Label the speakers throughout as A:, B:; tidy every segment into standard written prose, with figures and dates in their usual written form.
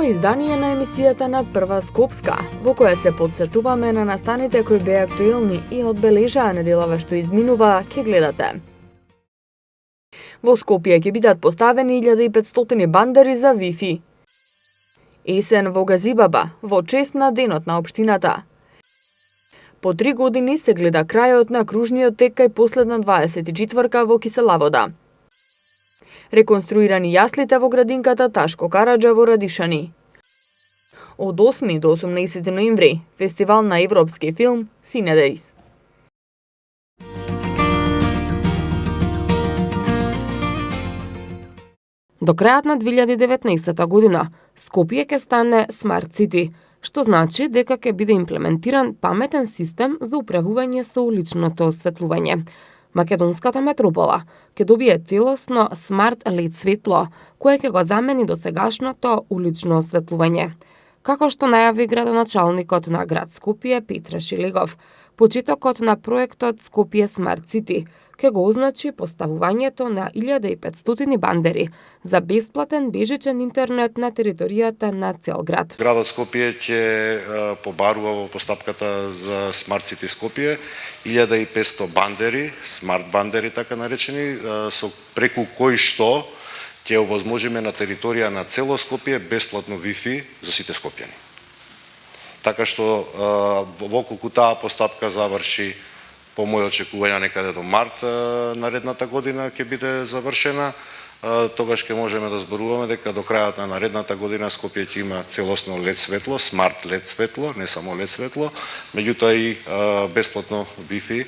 A: Ова издание на емисијата на Прва Скопска, во која се подсетуваме на настаните кои беа актуелни и одбележаа неделава што изминува, ќе гледате. Во Скопје ќе бидат поставени 1500 бандери за Wi-Fi. Есен во Газибаба, во чест на денот на општината. По 3 години се гледа крајот на кружниот тек кај последна 24-ка во Киселавода. Реконструирани јаслите во градинката Ташко Караджа во Радишани. Од 8 до 18 ноември, фестивал на европски филм Cinedejs.
B: До крајот на 2019 година, Скопје ќе стане Smart City, што значи дека ќе биде имплементиран паметен систем за управување со уличното осветлување. Македонската метропола ќе добие целосно смарт LED светло, кое ќе го замени досегашното улично осветлување. Како што најави градоначалникот на град Скопје Петре Шилегов, почетокот на проектот Скопје Smart City ќе го означи поставувањето на 1500 бандери за бесплатен бежичен интернет на територијата на цел град.
C: Градот Скопје ќе побарува во постапката за Smart City Скопје 1500 бандери, смарт бандери така наречени, со преку кои што ќе овозможиме на територија на цело Скопје бесплатно Wi-Fi за сите скопјани. Така што воколку таа постапка заврши по моје очекување некаде до март наредната година ќе биде завршена, тогаш ќе можеме да зборуваме дека до крајот на наредната година Скопје ќе има целосно LED светло, смарт LED светло, не само LED светло, меѓутоа и бесплатно Wi-Fi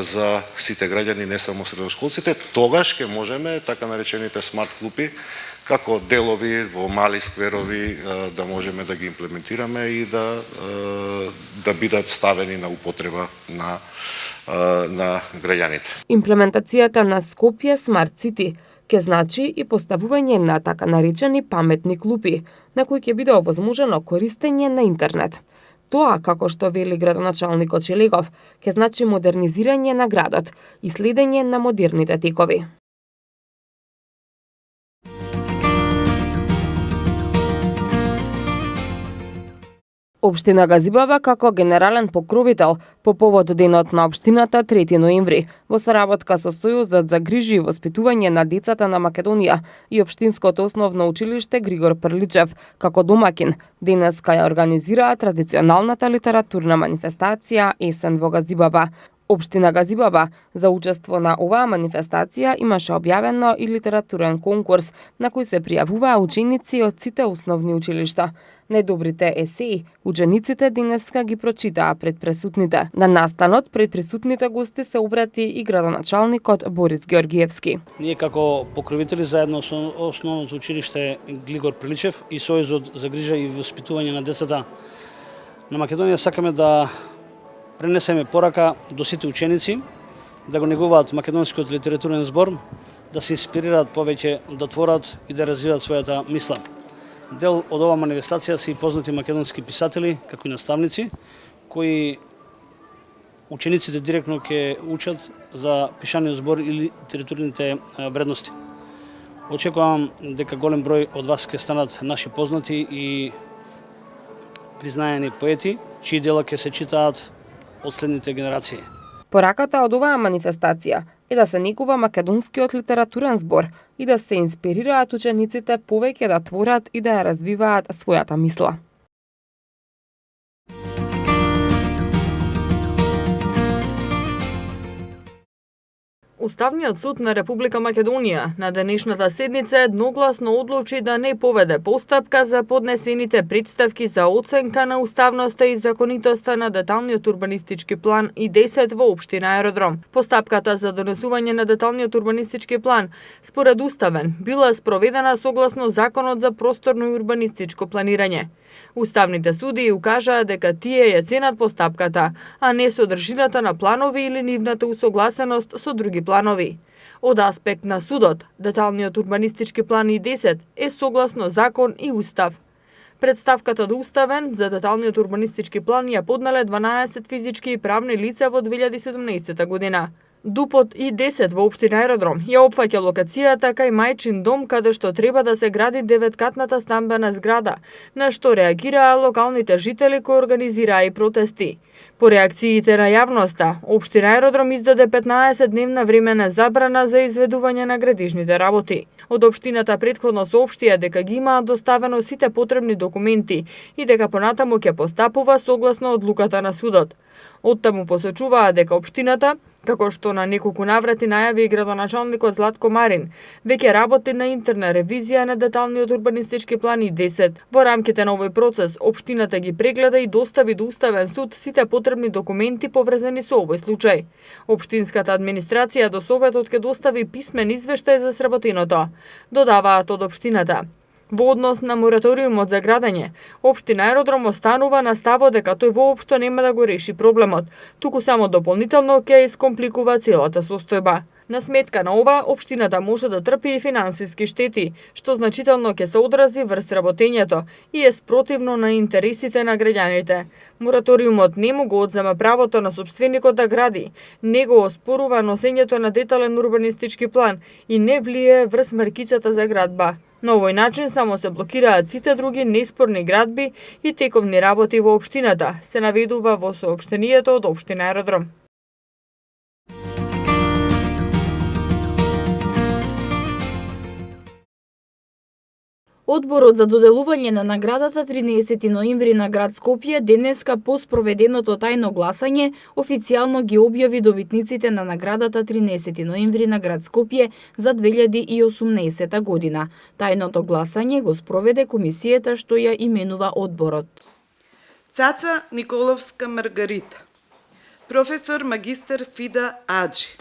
C: за сите граѓани, не само средошколците. Тогаш ќе можеме така наречените смарт клупи како делови во мали скверови да можеме да ги имплементираме и да бидат ставени на употреба на граѓаните.
B: Имплементацијата на Скопје Smart City ќе значи и поставување на така наречени паметни клупи, на кои ќе биде овозможено користење на интернет. Тоа, како што вели градоначалникот Шелегов, ќе значи модернизирање на градот и следење на модерните текови. Општина Газибаба како генерален покровител по повод денот на општината 3 ноември во соработка со Сојузот за грижи и воспитување на децата на Македонија и Општинското основно училиште Григор Прличев како домакин денеска ја организираа традиционалната литературна манифестација Есен во Газибаба. Општина Газибаба за учество на оваа манифестација имаше објавено и литературен конкурс на кој се пријавуваа ученици од сите основни училишта. Најдобрите есеи учениците денеска ги прочитаа пред присутните. На настанот пред присутните гости се обрати и градоначалникот Борис Георгиевски.
D: Ние како покровители заедно со основното училиште Григор Прличев и Сојузот за грижа и воспитување на децата на Македонија сакаме да пренесеме порака до сите ученици да го негуваат македонскиот литературен збор, да се инспирираат повеќе, да творат и да развиваат својата мисла. Дел од оваа манифестација се и познати македонски писатели, како и наставници, кои учениците директно ќе учат за пишаниот збор и литературните вредности. Очекувам дека голем број од вас ќе станат наши познати и признаени поети, чии дела ќе се читаат од следните генерации.
B: Пораката од оваа манифестација е да се негува македонскиот литературен збор и да се инспирираат учениците повеќе да творат и да ја развиваат својата мисла.
A: Уставниот суд на Република Македонија на денешната седница едногласно одлучи да не поведе постапка за поднесените претставки за оценка на уставноста и законитоста на деталниот урбанистички план и 10 во општина Аеродром. Постапката за донесување на деталниот урбанистички план според уставен била спроведена согласно Законот за просторно и урбанистичко планирање. Уставните судии укажаа дека тие ја ценат постапката, а не содржината на планови или нивната усогласеност со други планови. Од аспект на судот, деталниот урбанистички план и 10 е согласно закон и устав. Представката до уставен за деталниот урбанистички план ја поднале 12 физички и правни лица во 2017 година. ДУПот И-10 во општина Аеродром ја опфаќа локацијата кај мајчин дом каде што треба да се гради 9-катната стамбена зграда, на што реагираа локалните жители кои организираа и протести. По реакциите на јавноста, општина Аеродром издаде 15-дневна времена забрана за изведување на градижните работи. Од општината претходно соопштија дека ги имаат доставено сите потребни документи и дека понатаму ќе постапува согласно одлуката на судот. Оттаму посочуваа дека општината, како што на неколку наврати најави и градоначалникот Златко Марин, веќе работи на интерна ревизија на деталниот урбанистички план И-10. Во рамките на овој процес, општината ги прегледа и достави до Уставен суд сите потребни документи поврзани со овој случај. Општинската администрација до Советот ќе достави писмен извештај за сработеното, додаваат од општината. Во однос на мораториумот за градење, општина Аеродром останува на ставот дека тој воопшто нема да го реши проблемот, туку само дополнително ќе искомпликува целата состојба. На сметка на ова, општината може да трпи и финансиски штети, што значително ќе се одрази врз работењето и е спротивно на интересите на граѓаните. Мораториумот не му го одзема правото на собственикот да гради, не го оспорува носењето на детален урбанистички план и не влие врз маркицата за градба. На овој начин само се блокираат сите други неспорни градби и тековни работи во општината, се наведува во соопштението од општина Аеродром.
E: Одборот за доделување на наградата 13 ноември на град Скопје денеска по спроведеното тајно гласање официјално ги објави добитниците на наградата 13 ноември на град Скопје за 2018 година. Тајното гласање го спроведе комисијата што ја именува одборот.
F: Цаца Николовска Маргарита, професор магистар Фида Аджи.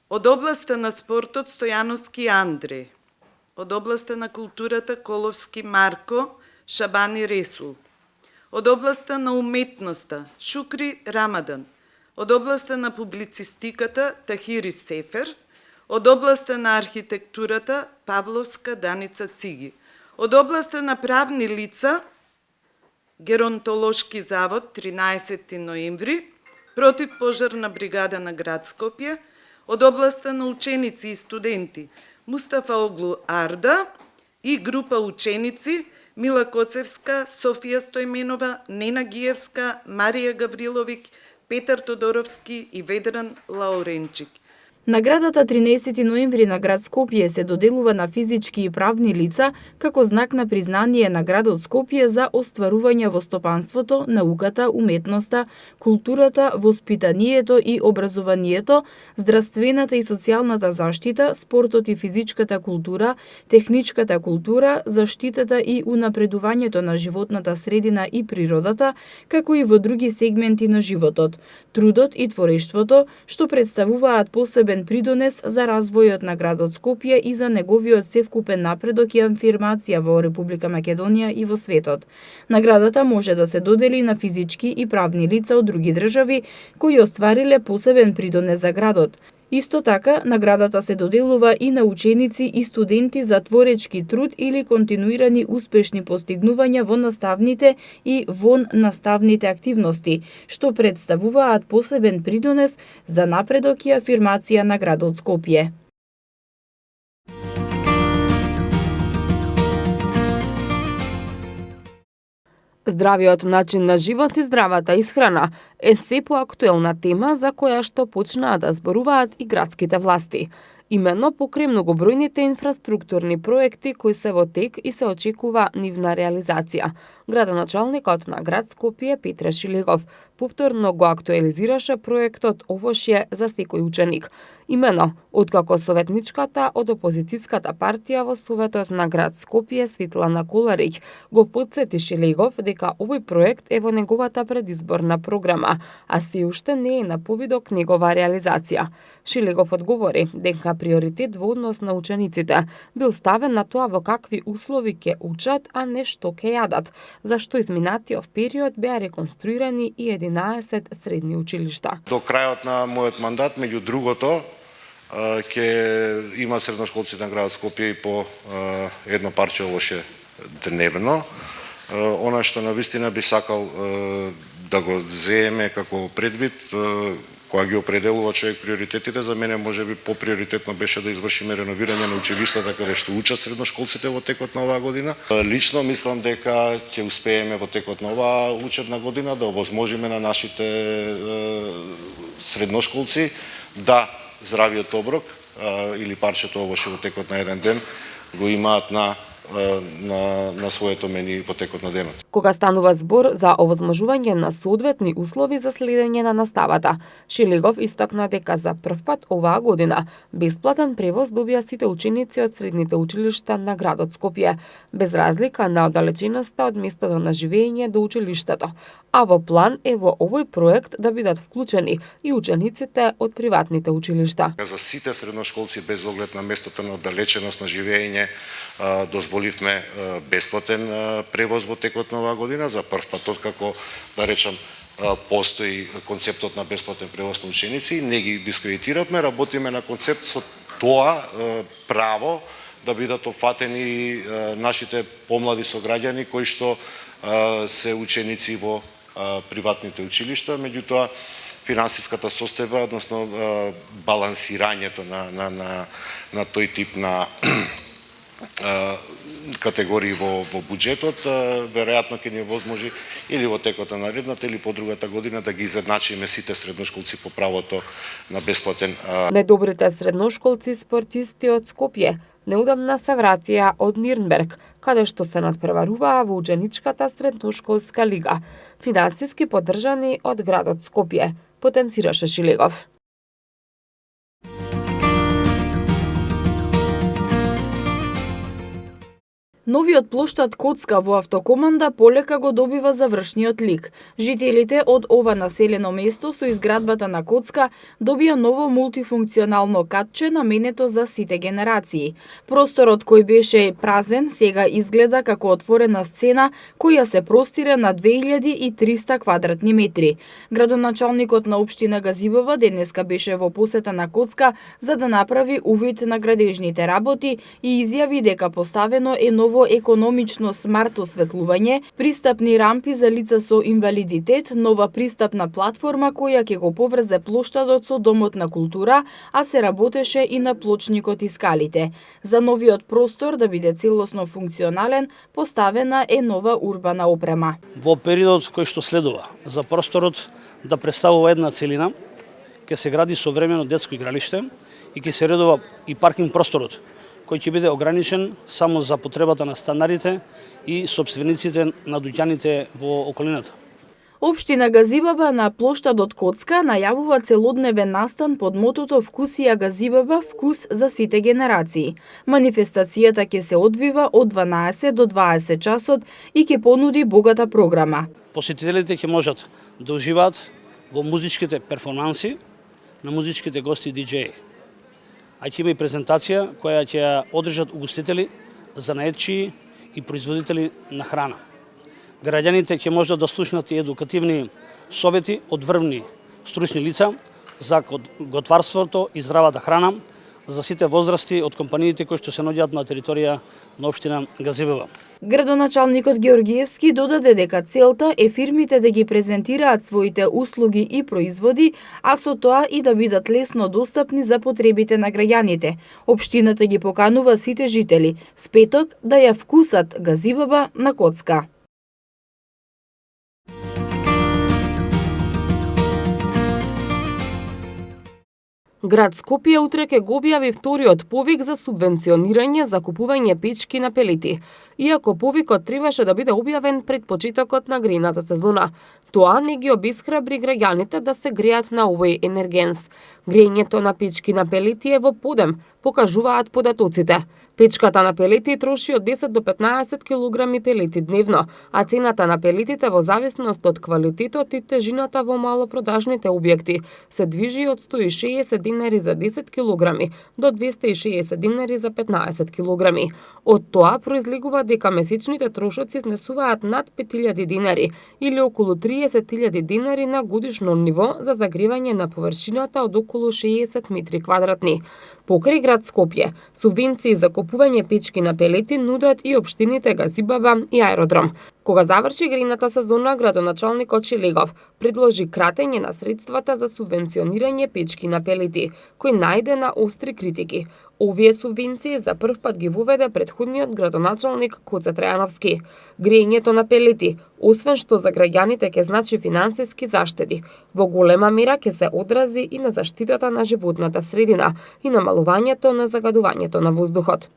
F: Од областа на спортот Стојановски Андреј. Од областа на културата Коловски Марко Шабани Ресул. Од областа на уметноста Шукри Рамадан. Од областа на публицистиката Тахири Сефер. Од областа на архитектурата Павловска Даница Циги. Од областа на правни лица Геронтолошки завод 13 ноември, противпожарна бригада на град Скопје. Од областа на ученици и студенти Мустафа Оглу Арда и група ученици Мила Коцевска, Софија Стојменова, Нена Гиевска, Марија Гавриловик, Петар Тодоровски и Ведран Лауренчик.
E: Наградата 13 ноември на град Скопје се доделува на физички и правни лица како знак на признание на градот Скопје за остварување во стопанството, науката, уметноста, културата, воспитанието и образованието, здравствената и социјалната заштита, спортот и физичката култура, техничката култура, заштитата и унапредувањето на животната средина и природата, како и во други сегменти на животот, трудот и творештвото, што представуваат посебен придонес за развојот на градот Скопје и за неговиот севкупен напредок и афирмација во Република Македонија и во светот. Наградата може да се додели на физички и правни лица од други држави кои оствариле посебен придонес за градот. Исто така, наградата се доделува и на ученици и студенти за творечки труд или континуирани успешни постигнувања во наставните и вон наставните активности, што представуваат посебен придонес за напредок и афирмација на градот Скопје.
B: Здравиот начин на живот и здравата исхрана е се поактуелна тема за која што почнаа да зборуваат и градските власти. Именно покрај многобројните инфраструктурни проекти кои се во тек и се очекува нивна реализација. Градоначалникот на град Скопје Петре Шилегов повторно го актуализираше проектот Овошје за секој ученик. Именно, откако советничката од опозицијската партија во Советот на град Скопје Светлана Коларич го потсети Шилегов дека овој проект е во неговата предизборна програма, а се уште не е на повидок негова реализација. Шилегов одговори дека приоритет во однос на учениците бил ставен на тоа во какви услови ќе учат, а не што ќе јадат, зашто изминатиот период беа реконструирани и 11 средни училишта.
C: До крајот на мојот мандат, меѓу другото, ќе има средношколци на град Скопје и по едно парче овоше дневно. Она што навистина би сакал да го земе како предвид, кога ги определува човек приоритетите, за мене можеби поприоритетно беше да извршиме реновирање на училиштата каде што учат средношколците во текот на оваа година. Лично мислам дека ќе успееме во текот на оваа учебна година да овозможиме на нашите средношколци да здравиот оброк или парчето овоше во текот на еден ден го имаат на своето мени во текот на денот.
B: Кога станува збор за овозможување на соодветни услови за следење на наставата, Шилегов истакна дека за првпат оваа година бесплатен превоз добија сите ученици од средните училишта на градот Скопје, без разлика на оддалеченоста од местото на живење до училиштето. А во план е во овој проект да бидат вклучени и учениците од приватните училишта.
C: За сите средношколци без оглед на местото на оддалеченост на живење дозволивме бесплатен превоз во текот на оваа година. За прв пат откако, да речам, постои концептот на бесплатен превоз на ученици, не ги дискредитиравме, работиме на концепт со тоа право да бидат опфатени нашите помлади сограѓани кои што се ученици во приватните училишта, меѓутоа финансиската состојба, односно балансирањето на тој тип на категории во буџетот, веројатно ќе ни возможи или во текот на наредната или по другата година да ги изедначиме сите средношколци по правото на бесплатен.
B: Најдобрите средношколци спортисти од Скопје неудамна се вратија од Нирнберг, каде што се надпреваруваа во ученичката средношколска лига, финансиски поддржани од градот Скопје, потенцираше Шилегов.
E: Новиот плоштад Коцка во автокоманда полека го добива завршниот лик. Жителите од ова населено место со изградбата на Коцка добија ново мултифункционално катче наменето за сите генерации. Просторот кој беше празен сега изгледа како отворена сцена која се простира на 2300 квадратни метри. Градоначалникот на општина Газибова денеска беше во посета на Коцка за да направи увид на градежните работи и изјави дека поставено е ново економично смарт осветлување, пристапни рампи за лица со инвалидитет, нова пристапна платформа која ќе го поврзе плоштадот со Домот на култура, а се работеше и на плочникот и скалите. За новиот простор да биде целосно функционален, поставена е нова урбана опрема.
D: Во периодот кој што следува, за просторот да представува една целина, ќе се гради современо детско игралиште и ќе се редува и паркинг просторот, кој ќе биде ограничен само за потребата на станарите и собствениците на дуќаните во околината.
E: Општина Газибаба на плоштадот Коцка најавува целодневен настан под мотото Вкусија Газибаба, вкус за сите генерации. Манифестацијата ќе се одвива од 12 до 20 часот и ќе понуди богата програма.
D: Посетителите ќе можат да уживаат во музичките перформанси на музичките гости диџеи. А ќе има и презентација која ќе ја одржат угостители, занаетчии и производители на храна. Граѓаните ќе можат да слушнат и едукативни совети од врвни стручни лица за готварството и здравата храна за сите возрасти од компаниите кои што се наоѓаат на територија на општина Газибова.
E: Градоначалникот Георгиевски додаде дека целта е фирмите да ги презентираат своите услуги и производи, а со тоа и да бидат лесно достапни за потребите на граѓаните. Општината ги поканува сите жители в петок да ја вкусат Газибаба на Коцка.
B: Град Скопје утре ќе го објави вториот повик за субвенционирање за купување печки на пелети. Иако повикот требаше да биде објавен пред почетокот на грејната сезона, тоа не ги обесхрабри граѓаните да се греат на овој енергенс. Грејењето на печки на пелети е во подем, покажуваат податоците. Печката на пелети троши од 10 до 15 килограми пелети дневно, а цената на пелетите во зависност од квалитетот и тежината во малопродажните објекти се движи од 160 динари за 10 килограми до 260 динари за 15 килограми. Од тоа произлегува дека месечните трошоци изнесуваат над 5000 динари или околу 30.000 динари на годишно ниво за загревање на површината од околу 60 метри квадратни. Покрај град Скопје, субвенции за закупување печки на пелети нудат и општините Газибаба и Аеродром. Кога заврши грејната сезона, градоначалникот Шилегов предложи кратење на средствата за субвенционирање печки на пелети, кој најде на остри критики. Овие субвенции за прв пат ги воведе претходниот градоначалник Коце Трајановски. Грејењето на пелети, освен што за граѓаните ќе значи финансиски заштеди, во голема мера ќе се одрази и на заштитата на животната средина и намалувањето на загадувањето на воздухот.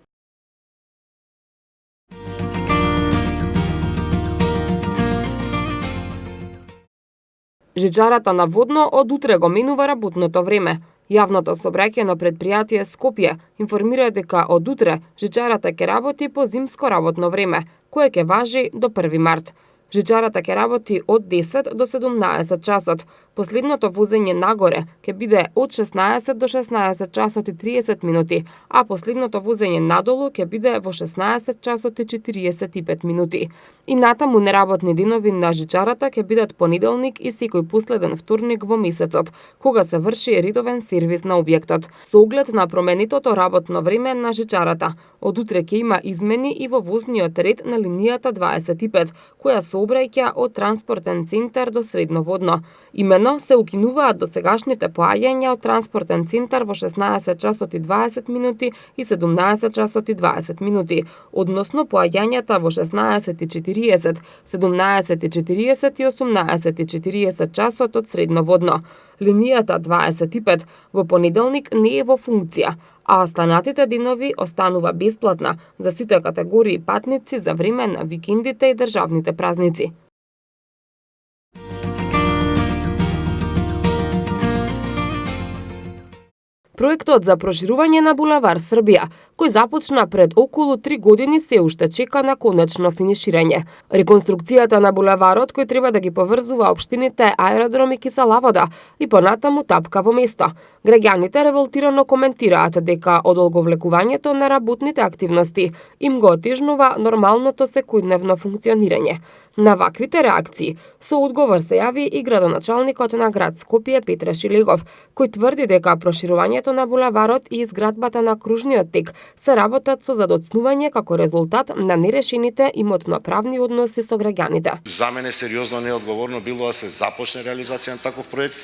B: Жичарата на Водно од утре го минува работното време. Јавното сообраќајно претпријатие Скопје информира дека од утре жичарата ќе работи по зимско работно време, кое ќе важи до 1 март. Жичарата ќе работи од 10 до 17 часот. Последното возење нагоре ќе биде од 16 до 16 часот и 30 минути, а последното возење надолу ќе биде во 16 часот и 45 минути. И натаму неработни денови на жичарата ќе бидат понеделник и секој последен вторник во месецот, кога се врши редовен сервис на објектот. Со оглед на променитото работно време на жичарата, од утре ќе има измени и во возниот ред на линијата 25, која сообраќа од транспортен центар до Средноводно. Имено се укинуваат досегашните поаѓања од транспортен центар во 16 часот и 20 минути и 17 часот и 20 минути, односно поаѓањата во 16:40, 17:40 и 18:40 часот од Средноводно. Линијата 25 во понеделник не е во функција, а останатите денови останува бесплатна за сите категории патници за време на викендите и државните празници. Проектот за проширување на булевар Србија, кој започна пред околу 3 години, се уште чека на конечно финиширање. Реконструкцијата на булеварот, кој треба да ги поврзува општините Аеродром и Киселавода, и понатаму тапка во место. Граѓаните револтирано коментираат дека одолговлекувањето на работните активности им го отежнува нормалното секојдневно функционирање. На ваквите реакции со одговор се јави и градоначалникот на град Скопје Петре Шилегов, кој тврди дека проширувањето на булеварот и изградбата на кружниот тек се работат со задоцнување како резултат на нерешените имотно-правни односи со граѓаните.
C: За мене сериозно неодговорно било да се започне реализација на таков проект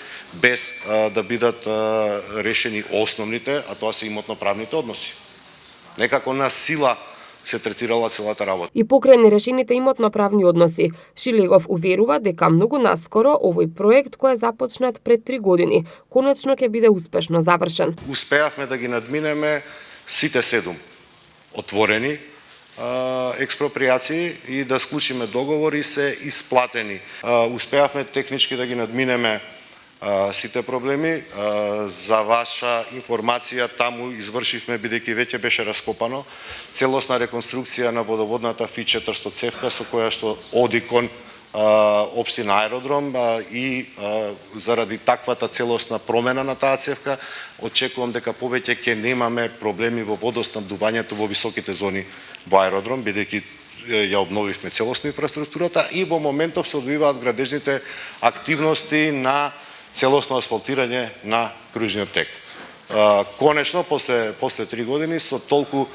C: без да бидат решени основните, а тоа се имотно-правните односи. Некако на сила се третирала целата работа.
B: И покрај нерешените имотно-правни односи, Шилегов уверува дека многу наскоро овој проект кој е започнат пред 3 години, конечно ќе биде успешно завршен.
C: Успеавме да ги надминеме сите 7 отворени експроприации и да склучиме договори се исплатени. Успеавме технички да ги надминеме сите проблеми. За ваша информација, таму извршивме, бидејќи веќе беше раскопано, целосна реконструкција на водоводната Фи-400 цевка со која што оди кон општина Аеродром и заради таквата целосна промена на таа цевка, очекувам дека повеќе ќе немаме проблеми во водоснабдувањето во високите зони во Аеродром, бидејќи ја обновивме целосно инфраструктурата и во моментов се одвиваат градежните активности на целосно асфалтирање на кружниот тек. Конечно, после 3 години, со толку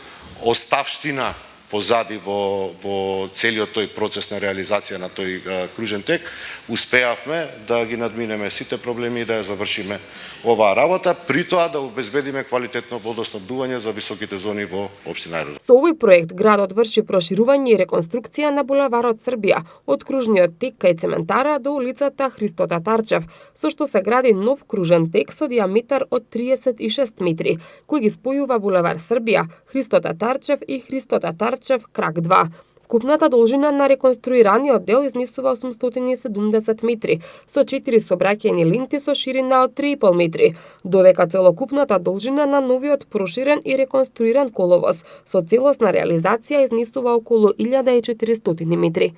C: оставштина позади во целиот тој процес на реализација на тој кружен тек, успеавме да ги надминеме сите проблеми и да ја завршиме оваа работа, при тоа да обезбедиме квалитетно водоснабдување за високите зони во општина Аеродром.
B: Со овој проект градот врши проширување и реконструкција на булеварот Србија од кружниот тек кај цементара до улицата Христо Татарчев, со што се гради нов кружен тек со диаметар од 36 метри, кој ги спојува булевар Србија, Христо Татарчев и Христо Татарчев крак 2. Вкупната должина на реконструираниот дел изнесува 870 метри, со 4 сообраќајни ленти со ширина од 3,5 метри, додека целокупната должина на новиот проширен и реконструиран коловоз со целосна реализација изнесува околу 1400 метри.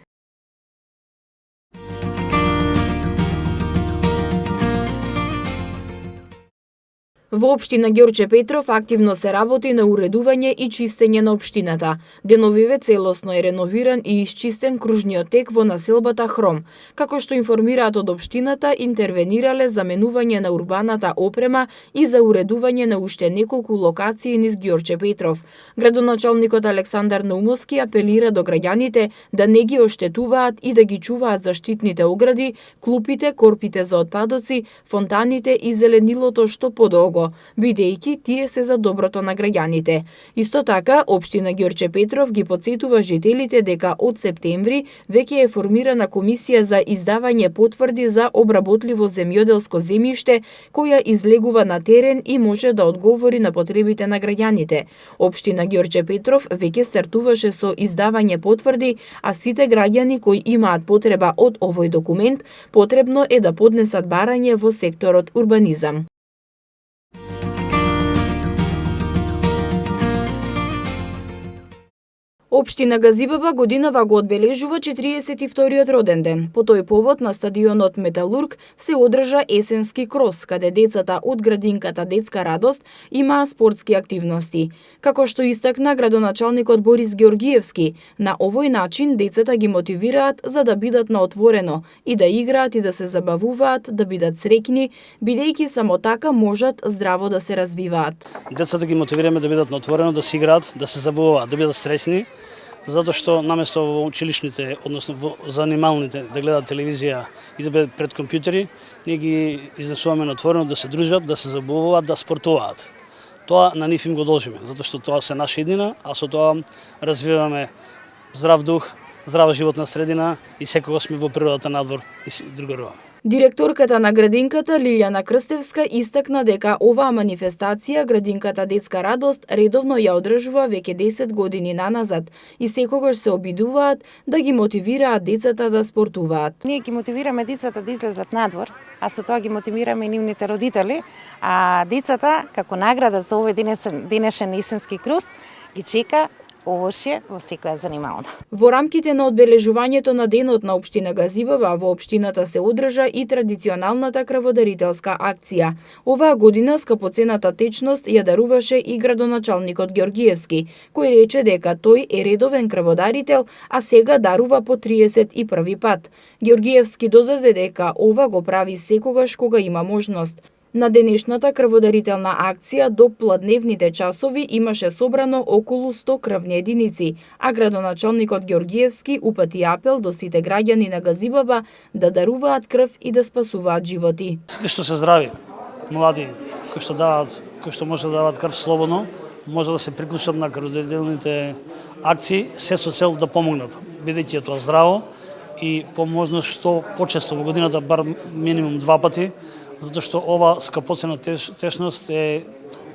E: Во општина Ѓорче Петров активно се работи на уредување и чистење на општината. Деновиве целосно е реновиран и исчистен кружниот тек во населбата Хром. Како што информираат од општината, интервенирале за менување на урбаната опрема и за уредување на уште неколку локации низ Ѓорче Петров. Градоначалникот Александар Наумовски апелира до граѓаните да не ги оштетуваат и да ги чуваат заштитните огради, клупите, корпите за отпадоци, фонтаните и зеленилото што подолго, бидејќи тие се за доброто на граѓаните. Исто така, општина Ѓорче Петров ги потсетува жителите дека од септември веќе е формирана комисија за издавање потврди за обработливо земјоделско земјиште, која излегува на терен и може да одговори на потребите на граѓаните. Општина Ѓорче Петров веќе стартуваше со издавање потврди, а сите граѓани кои имаат потреба од овој документ, потребно е да поднесат барање во секторот урбанизам. Општина Газибаба годинава го одбележува 42-иот роден ден. По тој повод на стадионот Металург се одржа есенски крос, каде децата од градинката Детска радост имаа спортски активности. Како што истакна градоначалникот Борис Георгиевски, на овој начин децата ги мотивираат за да бидат на отворено и да играат и да се забавуваат, да бидат среќни, бидејќи само така можат здраво да се развиваат.
D: Децата ги мотивираме да бидат на отворено, да се играат, да се забавуваат, да бидат среќни, затоа што наместо во училишните, односно во занималните, да гледаат телевизија и да бидат пред компјутери, ние ги изнесуваме на отворено да се дружат, да се забавуваат, да спортуваат. Тоа на нив им го должиме, затоа што тоа се наша иднина, а со тоа развиваме здрав дух, здрава животна средина и секогаш сме во природата надвор и си другаруваме.
E: Директорката на градинката Лилјана Крстевска истакна дека оваа манифестација градинката Детска радост редовно ја одржува веќе 10 години наназад и секогаш се обидуваат да ги мотивираат децата да спортуваат.
G: Ние ги мотивираме децата да излезат надвор, а со тоа ги мотивираме и нивните родители, а децата како награда за овој денешен есенски круз ги чека овошје во секоја занимална.
E: Во рамките на одбележувањето на денот на општина Газибаба во општината се одржа и традиционалната крводарителска акција. Оваа година скапоцената течност ја даруваше и градоначалникот Георгиевски, кој рече дека тој е редовен крводарител, а сега дарува по 31 пат. Георгиевски додаде дека ова го прави секогаш кога има можност. На денешната крводарителна акција до пладневните часови имаше собрано околу 100 крвни единици, а градоначалникот Георгиевски упати апел до сите граѓани на Газибаба да даруваат крв и да спасуваат животи.
D: Сите што се здрави, млади, кои што може да дават крв слободно, може да се приклучат на крводарителните акции, се со цел да помогнат, бидејќи е тоа здраво и по можност што почесто во годината, бар минимум 2 пати, затоа што ова скапоцена течност е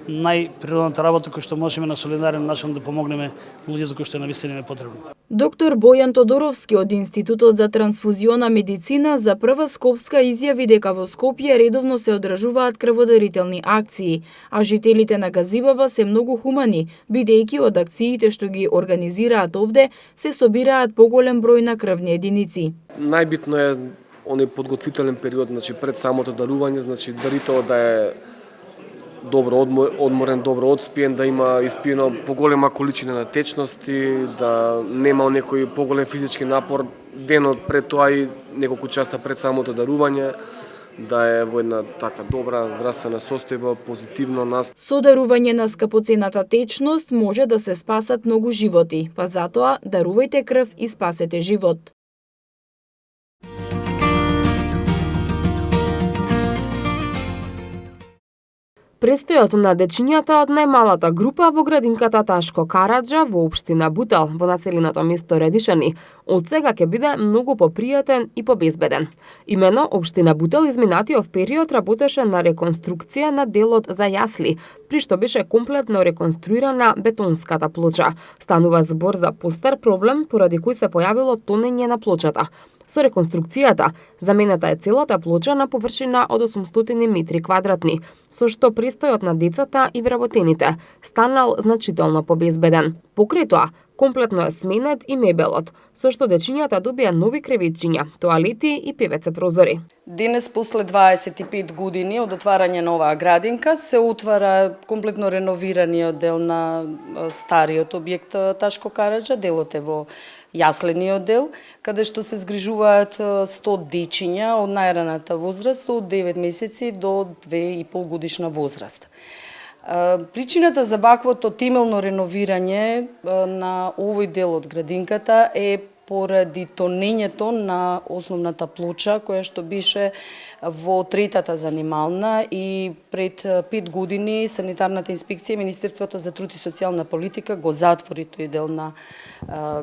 D: најприродната работа која што можеме на солидарен начин да помогнеме луѓето кои што е навистина непотребно.
E: Доктор Бојан Тодоровски од Институтот за трансфузиона медицина за прва Скопска изјави дека во Скопје редовно се одржуваат крводарителни акции, а жителите на Газибаба се многу хумани, бидејќи од акциите што ги организираат овде се собираат поголем број на крвни единици.
H: Најбитно е оној подготвителен период, значи пред самото дарување, значи дарителот да е добро одморен, добро одспиен, да има испиено поголема количина на течности, да нема некој поголем физички напор денот пред тоа и неколку часа пред самото дарување, да е во една така добра здравствена состојба, позитивно нас.
E: Со дарување на скапоцената течност може да се спасат многу животи, па затоа дарувајте крв и спасете живот.
B: Престојот на дечињата од најмалата група во градинката Ташко Караджа во општина Бутал во населеното место Редишани од сега ќе биде многу попријатен и побезбеден. Имено општина Бутал изминатиот период работеше на реконструкција на делот за јасли, при што беше комплетно реконструирана бетонската плоча. Станува збор за постар проблем поради кој се појавило тонење на плочата. Со реконструкцијата, заменета е целата плоча на површина од 800 метри квадратни, со што престојот на децата и вработените станал значително побезбеден. Покрај тоа, комплетно е сменет и мебелот, со што дечињата добија нови креветчиња, тоалети и ПВЦ прозори.
I: Денес, после 25 години од отварање на оваа градинка, се отвара комплетно реновираниот дел на стариот објект Ташко Караджа, делот е во јаслениот дел, каде што се згрижуваат 100 дечиња од најраната возраст од 9 месеци до 2,5 годишна возраст. Причината за ваквото темелно реновирање на овој дел од градинката е поради тонењето на основната плоча, која што беше во третата занимална и пред 5 години санитарната инспекција и Министерството за труд и социјална политика го затвори тој дел на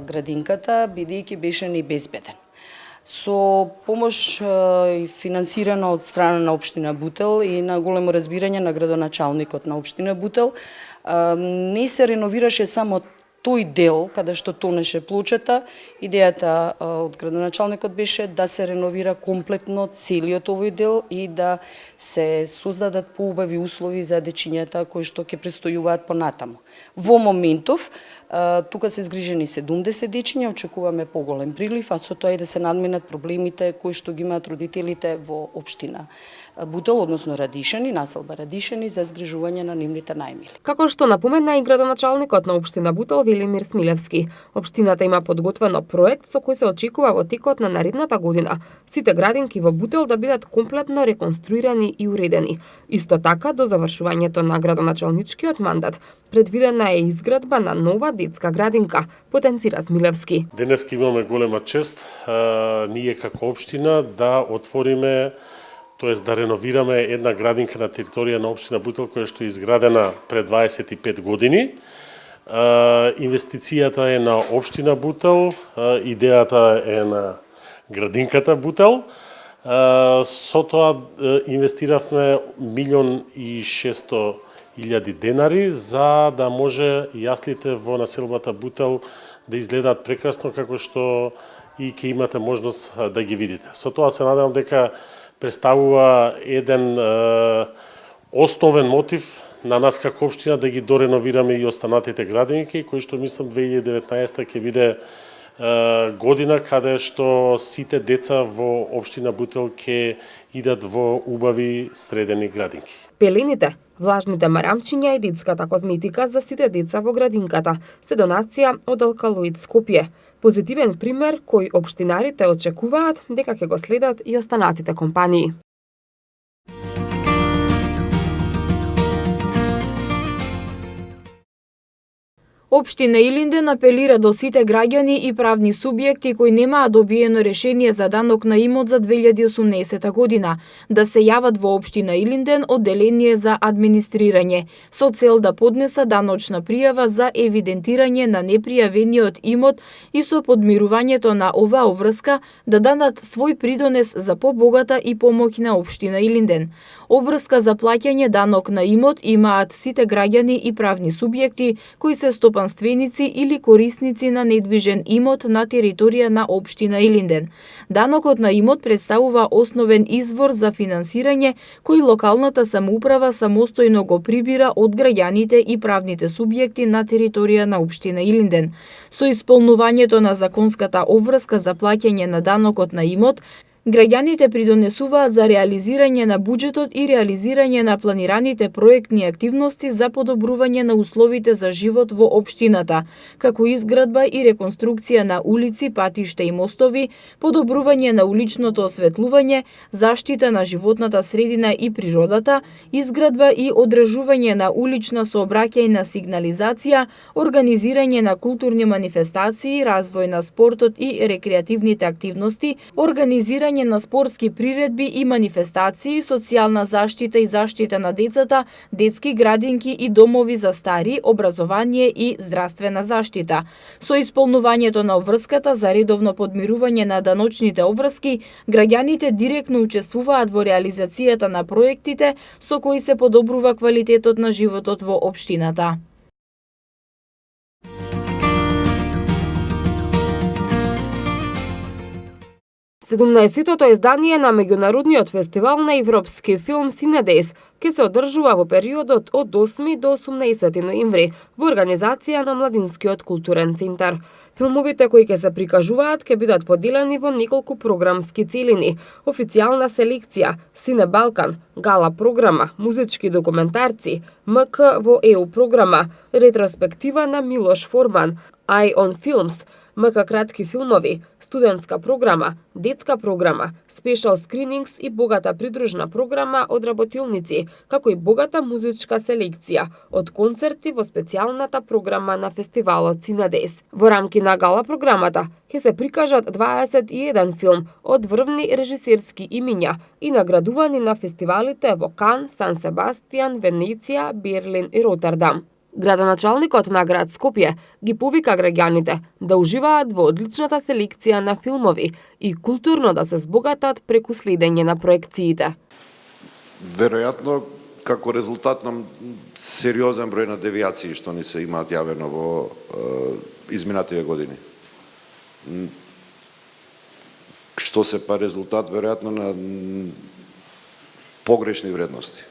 I: градинката, бидејќи беше небезбеден. Со помош и финансирана од страна на општина Бутел и на големо разбирање на градоначалникот на општина Бутел, не се реновираше само тој дел каде што тонеше плочата. Идејата од градоначалникот беше да се реновира комплетно целиот овој дел и да се создадат поубави услови за дечињата кои што ќе престојуваат понатаму. Во моментов тука се згрижени 70 дечиња, очекуваме поголем прилив, а со тоа и да се надминат проблемите кои што ги имаат родителите во општина Бутел, односно Радишани, населба Радишани, за згрижување на нивните најмили.
B: Како што напомена и градоначалникот на општина Бутел Велимир Смилевски, општината има подготвено проект со кој се очекува во текот на наредната година сите градинки во Бутел да бидат комплетно реконструирани и уредени. Исто така, до завршувањето на градоначалничкиот мандат, предвидена е изградба на нова детска градинка, потенцира Смилевски.
J: Денес имаме голема чест ние како општина да отвориме, тоест да реновираме една градинка на територија на општина Бутел која што е изградена пред 25 години. Инвестицијата е на општина Бутел, идејата е на градинката Бутел. Со тоа инвестиравме 1.600.000 денари за да може јаслите во населбата Бутел да изгледаат прекрасно, како што и ќе имате можност да ги видите. Со тоа се надевам дека представува еден основен мотив на нас како општина да ги дореновираме и останатите градинки, кои што мислам 2019 ќе биде година каде што сите деца во општина Бутел ќе идат во убави средени градинки.
B: Пелените, влажните марамчиња и детската козметика за сите деца во градинката се донација од Алкалоид Скопје. Позитивен пример кој општинарите очекуваат дека ќе го следат и останатите компании.
E: Општина Илинден апелира до сите граѓани и правни субјекти кои немаат добиено решение за данок на имот за 2018 година да се јават во општина Илинден одделение за администрирање со цел да поднесат даночна пријава за евидентирање на непријавениот имот и со подмирувањето на оваа обврска да дадат свој придонес за побогата и помоќна општина Илинден. Обврска за плаќање данок на имот имаат сите граѓани и правни субјекти кои се стопанственици или корисници на недвижен имот на територија на општина Илинден. Данокот на имот представува основен извор за финансирање кој локалната самоуправа самостојно го прибира од граѓаните и правните субјекти на територија на општина Илинден. Со исполнувањето на законската обврска за плаќање на данокот на имот, граѓаните придонесуваат за реализирање на буџетот и реализирање на планираните проектни активности за подобрување на условите за живот во општината, како изградба и реконструкција на улици, патишта и мостови, подобрување на уличното осветлување, заштита на животната средина и природата, изградба и одржување на улична сообраќајна сигнализација, организирање на културни манифестации, развој на спортот и рекреативните активности, организирање на спортски приредби и манифестации, социјална заштита и заштита на децата, детски градинки и домови за стари, образование и здравствена заштита. Со исполнувањето на обврската за редовно подмирување на даночните обврски, граѓаните директно учествуваат во реализацијата на проектите со кои се подобрува квалитетот на животот во општината.
B: 17-тото издание на меѓународниот фестивал на европски филм Cinedejs ќе се одржува во периодот од 8 до 18 ноември во организација на Младинскиот културен центар. Филмовите кои ќе се прикажуваат ќе бидат поделени во неколку програмски целини: официјална селекција, Сине Балкан, гала програма, музички документарци, МК во ЕУ програма, ретроспектива на Милош Форман, Eye on Films, МК кратки филмови, студентска програма, детска програма, спешал скринингс и богата придружна програма од работилници, како и богата музичка селекција од концерти во специјалната програма на фестивалот Cinedejs. Во рамки на гала програмата ќе се прикажат 21 филм од врвни режисерски имиња и наградувани на фестивалите во Кан, Сан Себастијан, Венеција, Берлин и Роттердам. Градоначалникот на град Скопје ги повика граѓаните да уживаат во одличната селекција на филмови и културно да се збогатат преку следење на проекциите.
C: Веројатно, како резултат на сериозен број на девијации што ни се имаат јавено во изминативе години. Што се па резултат, веројатно, на погрешни вредности.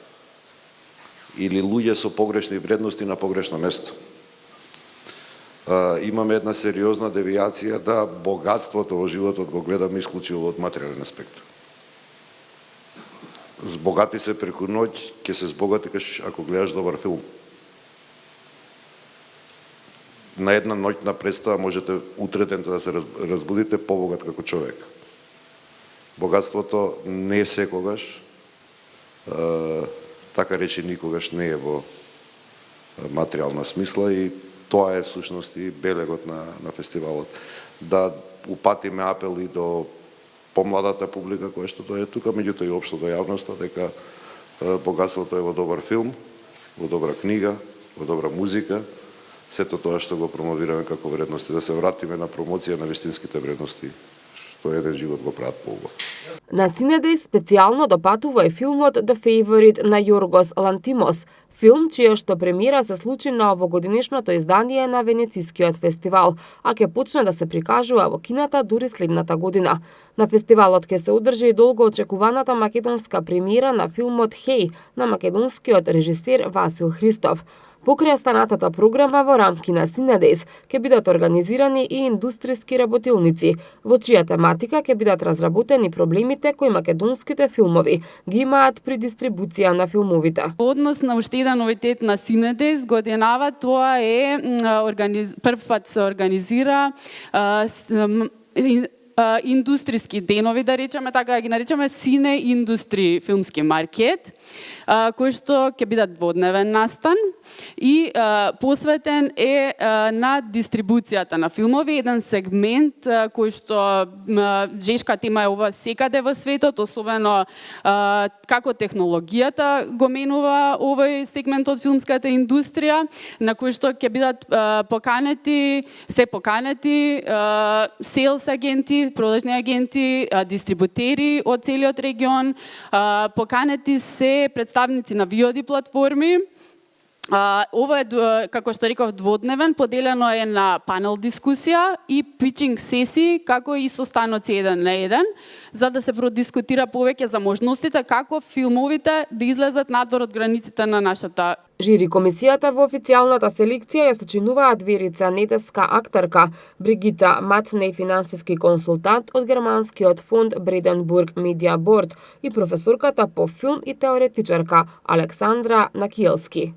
C: Или луѓе со погрешни вредности на погрешно место. Имаме една сериозна девијација да богатството во животот го гледаме исклучиво од материјален аспект. Збогати се преку ноќ, ќе се збогати ако гледаш добар филм. На една ноќна представа можете утретен да се разбудите побогат како човек. Богатството не е секогаш, така речи никогаш не е во материјална смисла и тоа е всушност и белегот на фестивалот. Да упатиме апел и до помладата публика која што е тука, меѓутоа и општо до јавноста, дека богатството е во добар филм, во добра книга, во добра музика, сето тоа што го промовираме како вредности, да се вратиме на промоција на вистинските вредности, што еден живот го прават поубав.
B: На Cinedejs специјално допатува и филмот The Favorite на Јоргос Лантимос, филм чија што премиера се случи на овогодинешното издание на Венецискиот фестивал, а ќе почне да се прикажува во кината дури следната година. На фестивалот ќе се одржи и долго очекуваната македонска премиера на филмот Хеј на македонскиот режисер Васил Христов. Покрај останатата програма во рамки на Cinedejs ќе бидат организирани и индустријски работилници, во чија тематика ќе бидат разработени проблемите кои македонските филмови ги имаат при дистрибуција на филмовите.
K: Во однос на уште еден новитет на Cinedejs годинава, тоа е прв пат се организира индустријски денови, да речеме така, ги наречеме Сине индустри филмски маркет, кој што ќе бидат дводневен настан и посветен е на дистрибуцијата на филмови, еден сегмент кој што жешка тема е ова секаде во светот, особено како технологијата го менува овој сегмент од филмската индустрија, на кој што ќе бидат поканети селс агенти, продажни агенти, дистрибутери од целиот регион, поканети се представници на VOD платформи. Ова е, како што реков, дводневен, поделено е на панел дискусија и питчинг сесии, како и состаноци 1 на 1, за да се продискутира повеќе за можностите како филмовите да излезат надвор од границите на нашата.
B: Жири комисијата во официјалната селекција ја сочинуваат Верица Недеска актерка, Бригита Матнеј финансиски консултант од германскиот фонд Бреденбург Медиа Борд и професорката по филм и теоретичарка Александра Накиелски.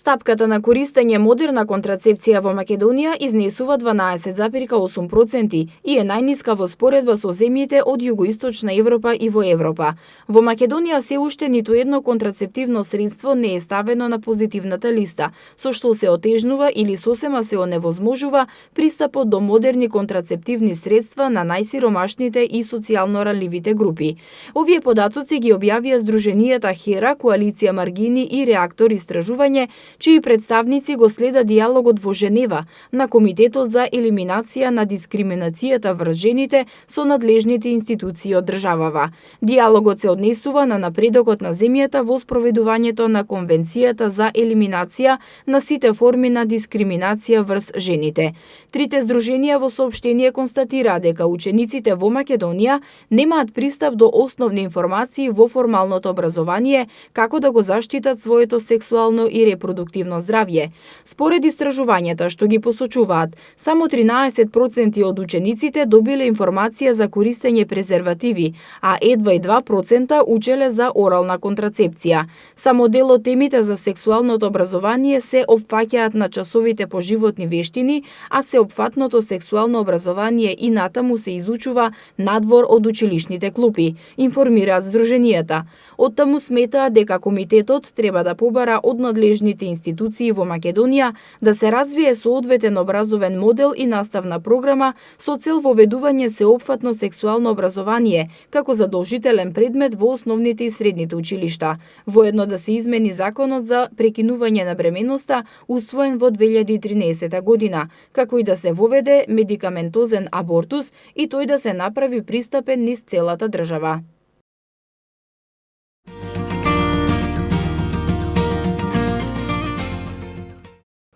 E: Стапката на користење модерна контрацепција во Македонија изнесува 12,8% и е најниска во споредба со земјите од југоисточна Европа и во Европа. Во Македонија се уште ниту едно контрацептивно средство не е ставено на позитивната листа, со што се отежнува или сосема се оневозможува пристапот до модерни контрацептивни средства на најсиромашните и социјално ранливите групи. Овие податоци ги објавија Сдруженијата Хера, Коалиција Маргини и Реактор истражување, чии представници го следа диалогот во Женева на Комитетот за елиминација на дискриминацијата врз жените со надлежните институции од државава. Диалогот се однесува на напредокот на земјата во спроведувањето на Конвенцијата за елиминација на сите форми на дискриминација врз жените. Трите здруженија во соопштение констатираа дека учениците во Македонија немаат пристап до основни информации во формалното образование како да го заштитат своето сексуално и репродуктивно здравје. Според истражувањата што ги посочуваат, само 13% од учениците добиле информација за користење презервативи, а едва и 2% учеле за орална контрацепција. Само дел од темите за сексуалното образование се опфаќаат на часовите по животни вештини, а сеопфатното сексуално образование и натаму се изучува надвор од училишните клупи, информираат здруженијата. Оттаму сметаат дека комитетот треба да побара од надлежните институции во Македонија да се развие соодветен образовен модел и наставна програма со цел воведување сеопфатно сексуално образование како задолжителен предмет во основните и средните училишта. Воедно да се измени законот за прекинување на бременоста усвоен во 2013 година, како и да се воведе медикаментозен абортус и тој да се направи пристапен низ целата држава.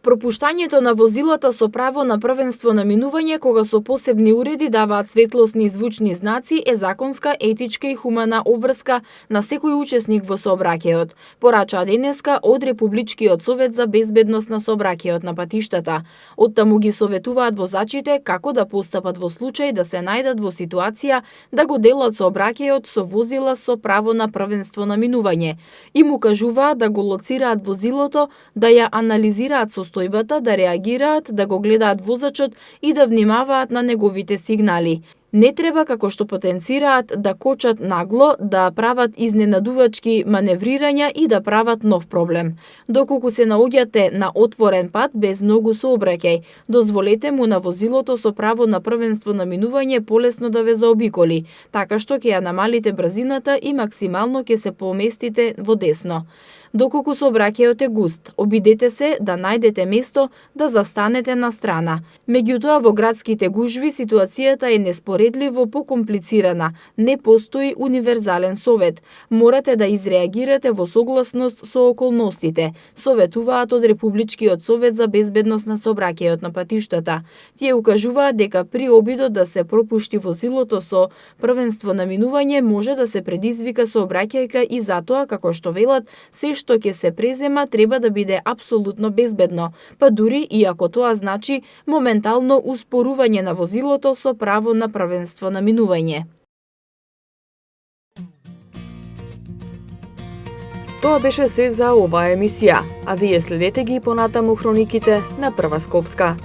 E: Пропуштањето на возилата со право на првенство на минување кога со посебни уреди даваат светлосни и звучни знаци е законска, етичка и хумана обврска на секој учесник во сообраќајот, порачаа денеска од Републичкиот совет за безбедност на сообраќајот на патиштата. Оттаму ги советуваат возачите како да постапат во случај да се најдат во ситуација да го делат сообраќајот со возила со право на првенство на минување. Им укажуваат да го лоцираат возилото, да ја анализираат состојбата, да реагираат, да го гледаат возачот и да внимаваат на неговите сигнали. Не треба, како што потенцираат, да кочат нагло, да прават изненадувачки маневрирања и да прават нов проблем. Доколку се наоѓате на отворен пат без многу сообраќај, дозволете му на возилото со право на првенство на минување полесно да ве заобиколи, така што ќе ја намалите брзината и максимално ќе се поместите во десно. Доколку сообраќајот е густ, обидете се да најдете место да застанете на страна. Меѓутоа, во градските гужви ситуацијата е неспоредливо покомплицирана. Не постои универзален совет. Морате да изреагирате во согласност со околностите, советуваат од Републичкиот совет за безбедност на сообраќајот на патиштата. Тие укажуваат дека при обидот да се пропушти возилото со првенство на минување може да се предизвика сообраќајка и затоа, како што велат, се што ќе се презема треба да биде апсолутно безбедно, па дури и ако тоа значи моментално успорување на возилото со право на првенство на минување.
A: Тоа беше се за оваа емисија, а вие следете ги понатаму хрониките на Прва Скопска.